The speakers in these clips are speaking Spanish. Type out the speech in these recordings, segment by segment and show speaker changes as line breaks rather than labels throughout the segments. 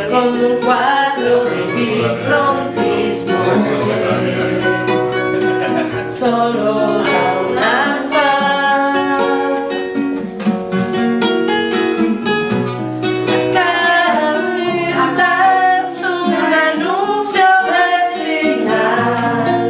con un cuadro de bifrontismo solo da una faz. Cada vista es un anuncio vecinal,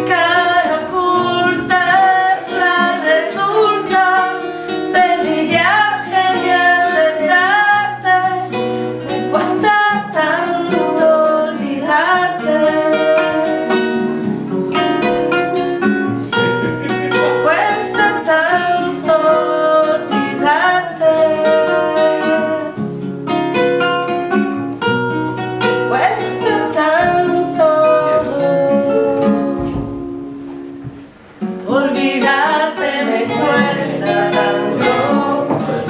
cara oculta es la resulta de mi viaje y el echarte. Me cuesta tanto olvidarte. Cuesta tanto olvidarte. Cuesta tanto olvidarte, me cuesta tanto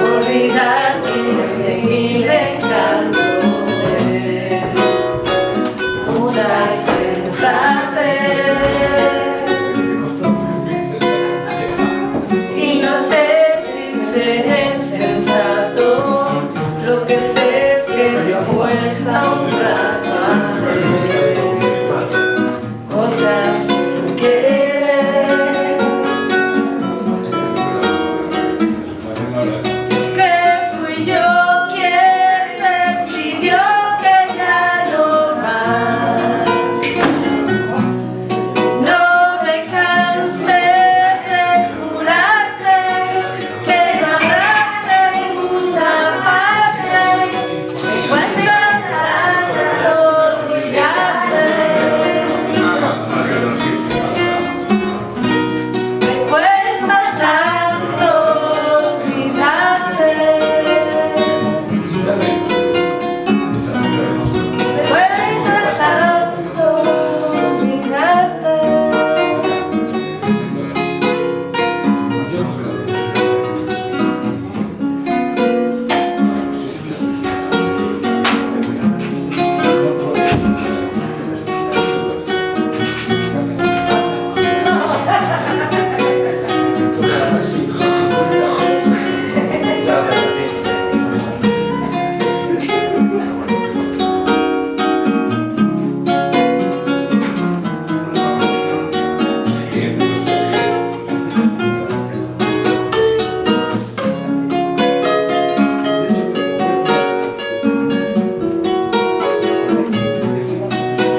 olvidar mis mil encantos de mucha sensatez. Y no sé si seré sensato, lo que sé es que me cuesta un rato hacer cosas sin querer. Que fui yo quien decidió que ya no más. No me cansé de jurarte que no habrá segunda parte. Me cuesta tanto olvidarte. Me cuesta tanto olvidarte. Me cuesta tanto olvidarte.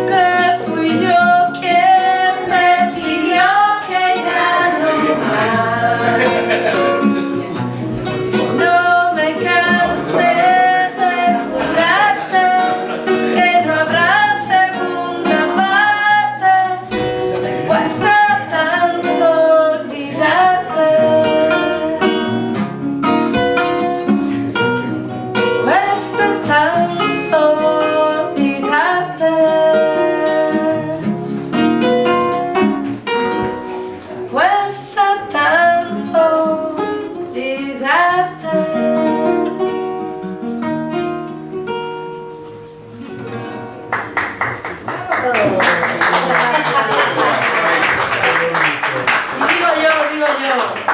Que fui yo quien decidió que ya no más. No me cansé de jurarte que no habrá segunda parte. Me cuesta tanto olvidarte. Cuesta tanto olvidarte. Cuesta tanto olvidarte.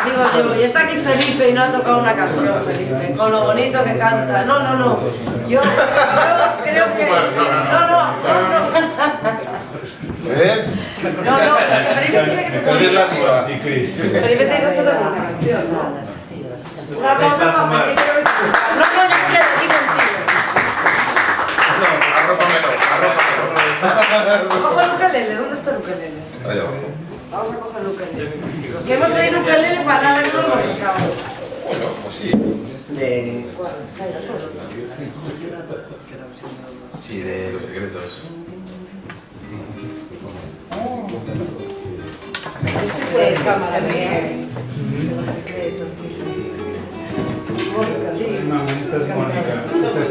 Digo yo, y está aquí Felipe y no ha tocado una canción, Felipe, con lo bonito que canta. No. Yo creo que...
¿Eh?
No, es que Felipe tiene que tocar
Es la nueva.
Felipe tiene que tocar una canción, ¿no? Un aplauso para Felipe. No, yo quiero aquí contigo.
No, arrópamelo.
Cojo el ukelele, ¿dónde está el ukelele?
Ahí abajo.
Vamos a coger el ukelele. Que hemos traído ukelele para nada que no lo hemos sacado.
Bueno, pues sí. Sí, de los secretos.
Este fue el cámara de los secretos. Sí.
No, esta es Mónica. Esta es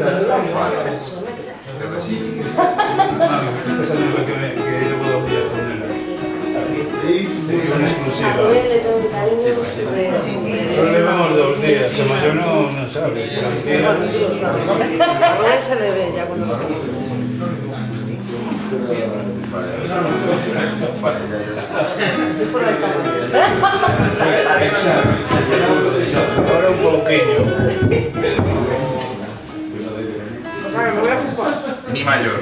Creo que sí.
esta es la que llevo 2 días con él. Una exclusiva. Solo llevamos 2 días, como yo no sabes. Tranquila.
A Rubén se le ve ya cuando lo estoy fuera de cámara.
Ahora un poquillo.
y mayor.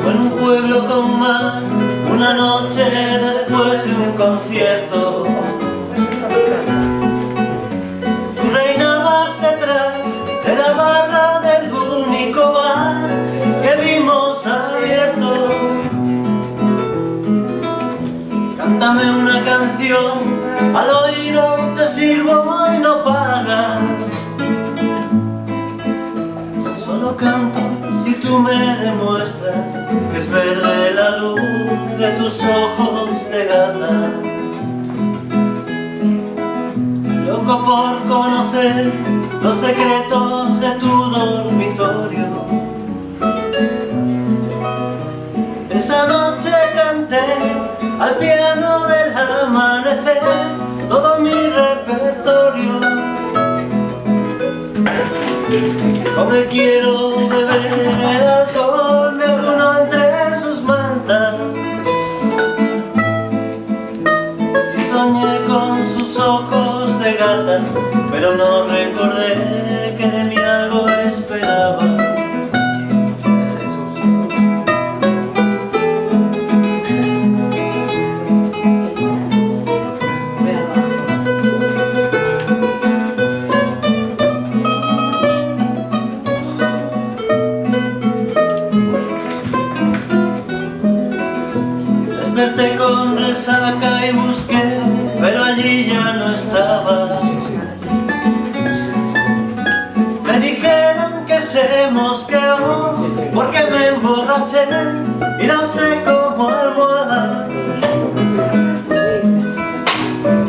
Fue en un pueblo con mar, una noche después de un concierto. Tú reinabas detrás de la barra del único bar que vimos abierto. Cántame una canción, al oído te sirvo y no pagas. Solo canto si tú me demuestras que es verde la luz de tus ojos de gata. Loco por conocer los secretos de tu dormitorio. Esa noche canté al piano del amanecer todo mi repertorio. Como quiero beber el alcohol, me uno entre sus mantas. Y soñé con sus ojos de gata, pero no recordé que de mí algo esperaba. Desperté con resaca y busqué, pero allí ya no estaba. Me dijeron que se mosqueó porque me emborraché y la usé como almohada.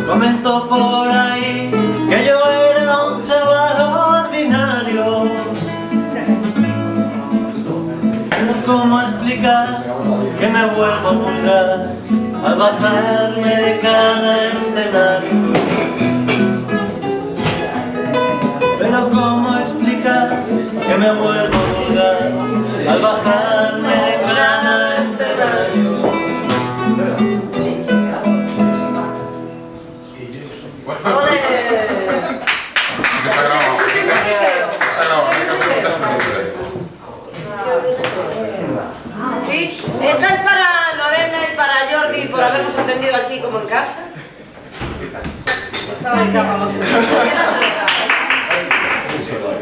Comentó por ahí que yo era un chaval ordinario. Pero ¿cómo explicar que me vuelvo vulgar al bajarme de cada escenario? Pero ¿cómo explicar que me vuelvo vulgar al bajarme de cada escenario?
¡Ole!
Está grabado. Está grabado.
¿Sí? Esta es para Lorena y para Jordi por habernos atendido aquí como en casa. Estaba de capa, vamos.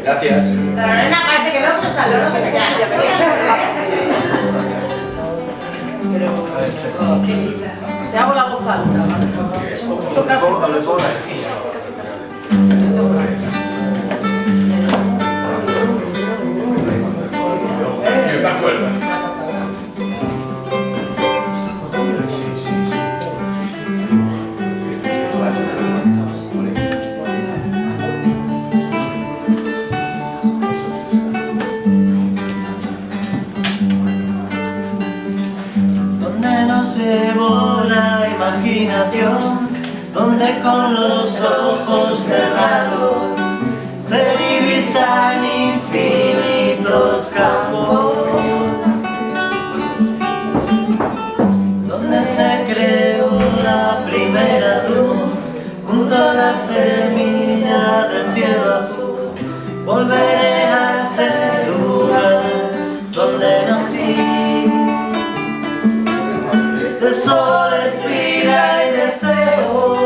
Gracias.
Lorena parece que no, pero está Lorena que
Te hago la voz alta. Tocas
¿Qué te acuerdas?
Donde nos llevó la imaginación, donde con los ojos cerrados se divisan infinitos campos, donde se creó la primera luz junto a la semilla del cielo azul. Volveré a ese lugar donde nací. De sol es vida y deseo,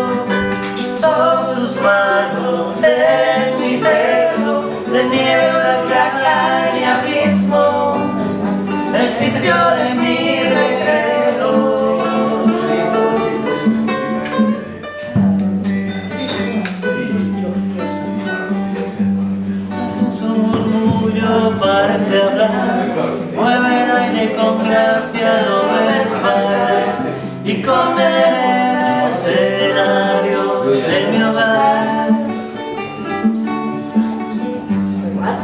son sus manos en mi pelo, de nieve blanca y abismo, el sitio de mi recreo. hablar, mueve el aire con gracia, lo ves bailar, y con el escenario de mi hogar.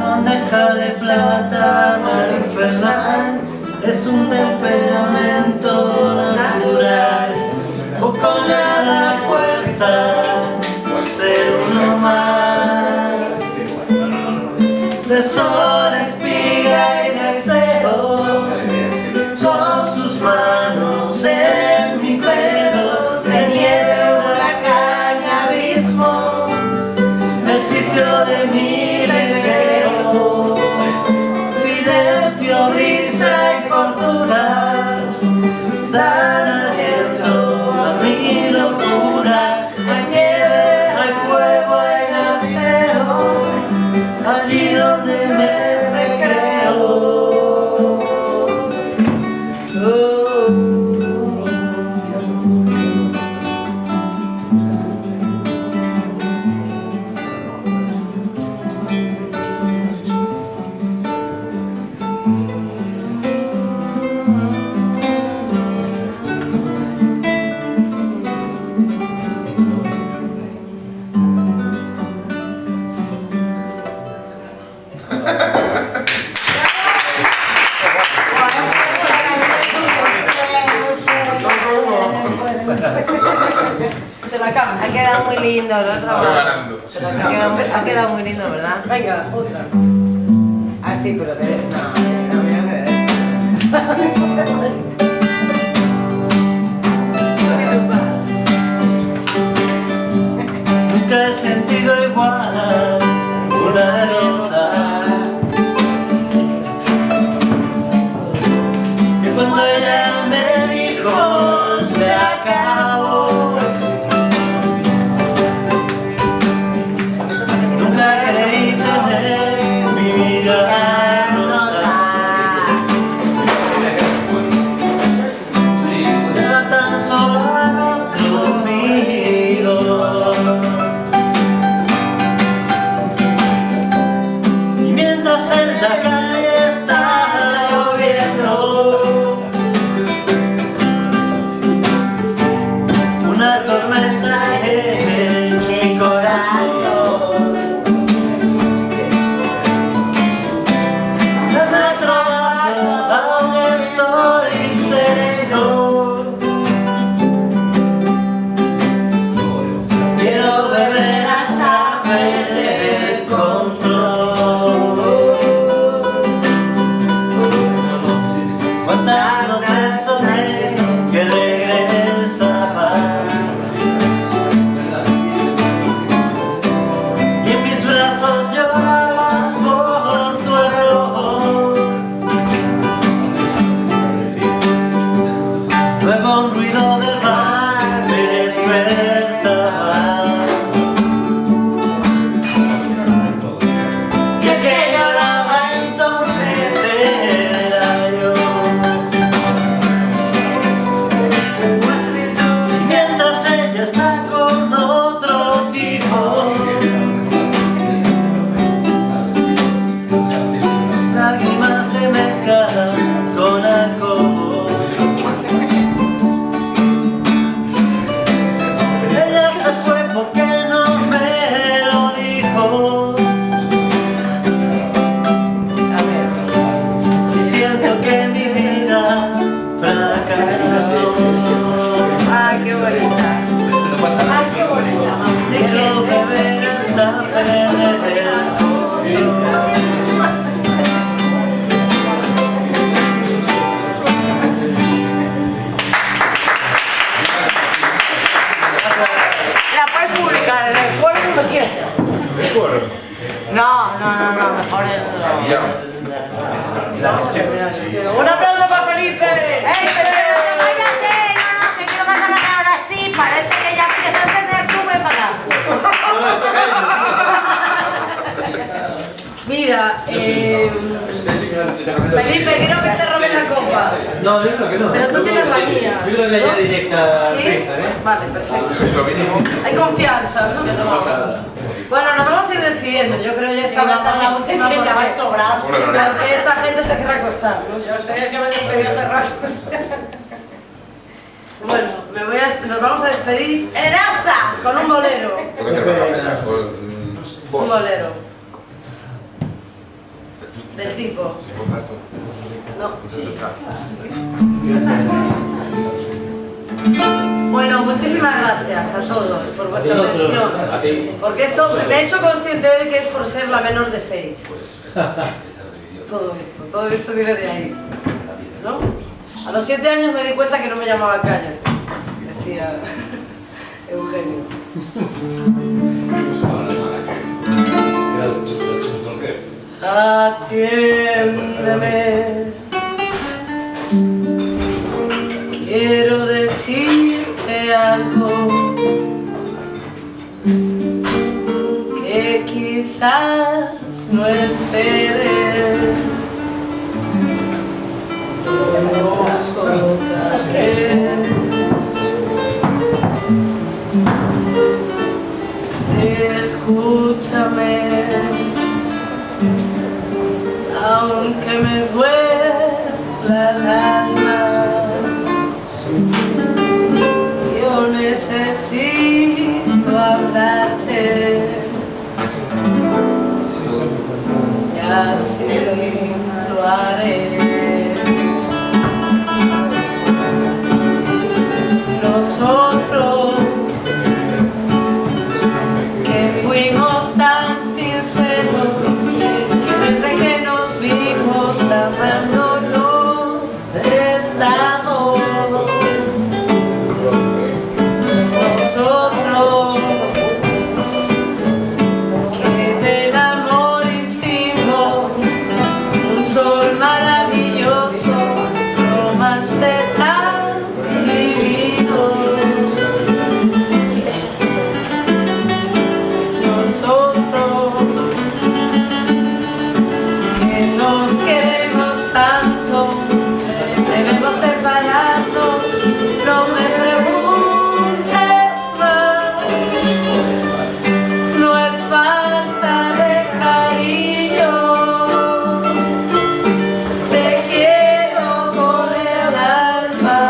Bandeja de plata, mar infernal, es un temperamento natural, poco nada cuesta ser uno más. De sol, espiga y deseo, son sus manos en mi pelo, de nieve, huracán y abismo, el sitio de mi recreo, silencio, brisa y cordura, dan aliento a mi locura. Hay nieve, hay fuego, hay deseo, allí donde me recreo.
Te la cambio.
Ha quedado muy lindo, ¿no?
Estoy ganando.
Ha quedado muy lindo, ¿verdad?
Venga, otra.
Ah, sí, pero que... No, mira que...
Subid un par.
Nunca he sentido igual una derrota que cuando ella me dijo se acabó. Nunca creí tener mi vida rota, era tan solo a nuestro nido. Y mientras en la calle está lloviendo, una tormenta en mi corazón, de metro bajo aún estoy sereno. Quiero beber hasta perder el control. Cuántas noches soñé que regresaba, y en mis brazos llorabas por tu error. Luego un ruido del mar me despertaba, y el que lloraba entonces era yo. Y mientras ella está con otro tipo, lágrimas se mezclan con alcohol. Ella se fue porque no me lo dijo, y siento que mi vida fracasó.
Ah, qué bonita. Ah, qué bonita.
Quiero beber hasta perder el control.
La puedes publicar en el foro cuando quieras. No, mejor no.
Ya.
Un aplauso para Felipe.
¡Ey, pero no vayas, no, que quiero cantar la cara ahora sí! Parece que ya empieza a tener clubes para acá.
Mira, Felipe, quiero que te robes la copa.
No, yo creo que no.
Pero tú tienes la mía.
Yo creo que la idea
¿no?
directa
¿Sí?
presa, ¿eh?
Vale, perfecto.
Lo mismo.
Hay confianza, ¿no? Bueno, nos vamos a ir despidiendo. entiendo, yo creo que esta va a ser la última
Es que ya va a
porque,
sobrar.
Pobre Lorena.
porque esta gente se querrá acostar, ¿no?
Yo sé que me despedí hace rato.
Bueno, nos vamos a despedir
¡Erasa!
con un bolero.
¿Por qué te preocupes?
Un bolero. Del tipo. No. Bueno, muchísimas gracias a todos por vuestra atención.
A ti.
Porque esto me he hecho consciente hoy que es por ser la menor de 6. Todo esto viene de ahí. ¿No? A los 7 años me di cuenta que no me llamaba Calla, decía Eugenio. Atiéndeme. Quiero decirte algo que quizás no esperes. Escúchame, aunque me duela el alma, yo necesito hablarte y así lo haré. Nosotros que fuimos tan sinceros que desde que nos vimos amándonos estamos. Nosotros que del amor hicimos un sol maravilloso, romance tan divino. Nosotros que nos queremos tanto, debemos separarnos, no me preguntes más, no es falta de cariño, te quiero con el alma,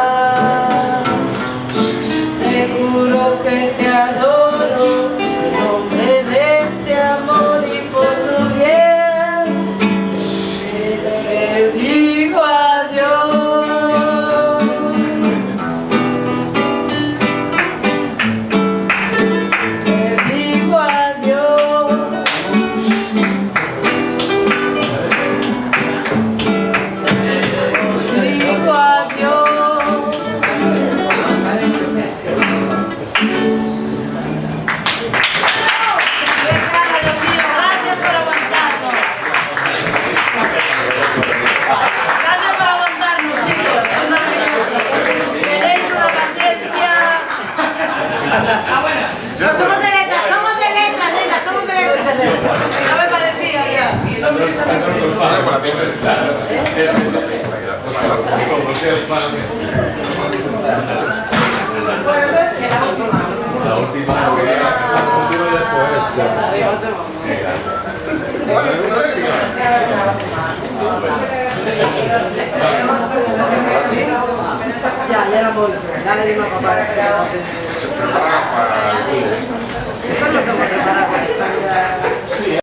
te juro que te adoro, en nombre de este amor y por tu bien, te digo adiós. Te digo adiós. Te digo adiós. Gracias por aguantarnos. Gracias por aguantarnos, chicos. Es maravilloso. Tenéis una paciencia.
No somos de letras, nena, somos de letras.
No me parecía ya.
La última
Ya era muy. Dale, dime a papá.
Se prepara para el
Eso es lo que